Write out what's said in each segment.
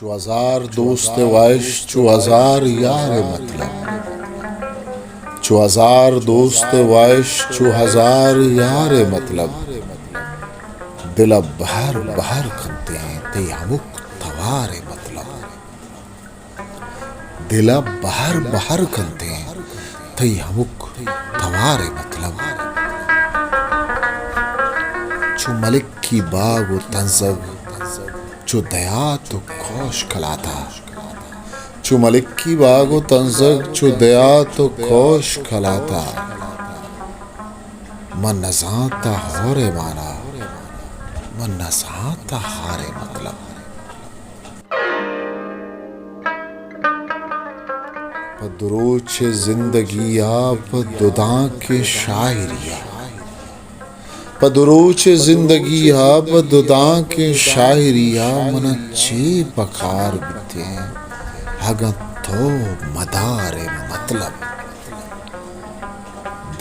چو ہزار دوست وائش چو ہزار یار مطلب چو ہزار دوست وائش چو ہزار یار مطلب دل بہر بہر کنتے ہیں تی ہمک توار مطلب دل بہر بہر کنتے ہیں تی ہمک توار مطلب چو ملک کی باغ و تنزگ چو دیات و کوش کلاتا چو ملک کی باغ و تنزگ چو دیات و کوش کلاتا من نزانتا ہور مانا من نزانتا ہار مطلب پدروچ زندگی آپ دوداں کے شاعریہ پدروچ زندگی آپ دوداں کے شاعریہ من چے بکار بیتے ہیں ہگاں تو مدار مطلب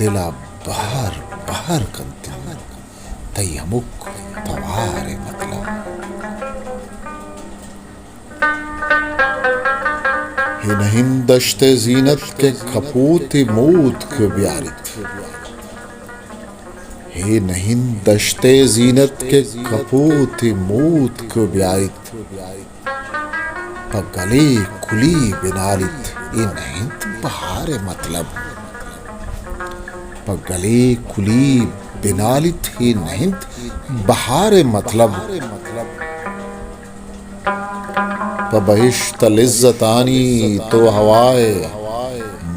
دلا بہر بہر کنتے ہیں تی ہمک توار مطلب ہی نہیں دشت زینت کے کپوت موت کو بیارت ہی نہیں دشت زینت کے کپوت موت کو بیارت پا گلے کلی بنالت یہ نہیں بہار مطلب پا گلے کلی بنالت ہی نہیں بہار مطلب پا بہشت لذتانی تو ہوائے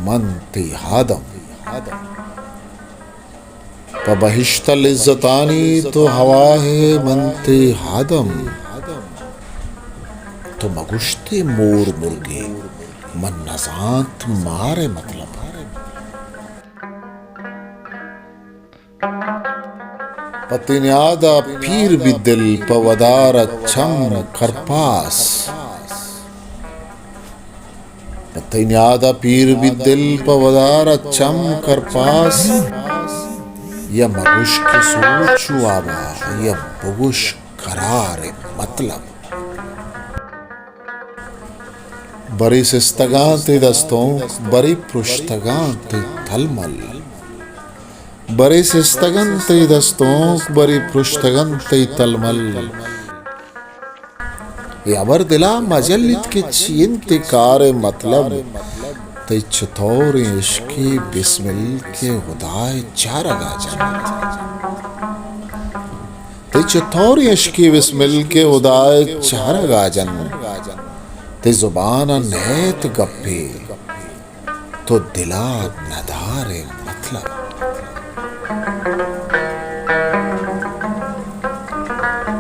من تی ہادم پا بہشت لذتانی تو ہوائے من تی ہادم تو مگشتے مور مرگے من نزانت مار مطلب پتنیادا پیر بھی دل پا ودار چم کرپاس پتنیادا پیر بھی دل پا ودار چم کرپاس یا مگوش کے سوچو آبا یا بگوش قرار مطلب بری سستگان تی دستوں بری پرشتگان تی تلمل بری سستگان تی دستوں بری پرشتگان تی تلمل یا بر دلا مجلت کے چینتکار مطلب تی چطور عشقی بسمل کے خدای چارگا جنت تی چطور عشقی بسمل کے خدای چارگا جنت تی زبان نیت گپے تو دلا ندار مطلب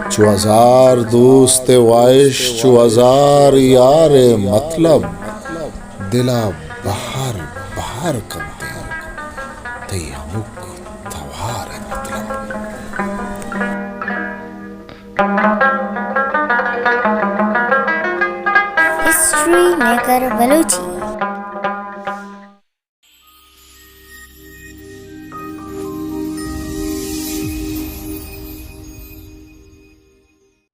چو ہزار دوست وائش چو ہزار یار مطلب دلا بہر بہر کنتے ہیں تی ہمک توار مطلب ہسٹری میکر بلوچی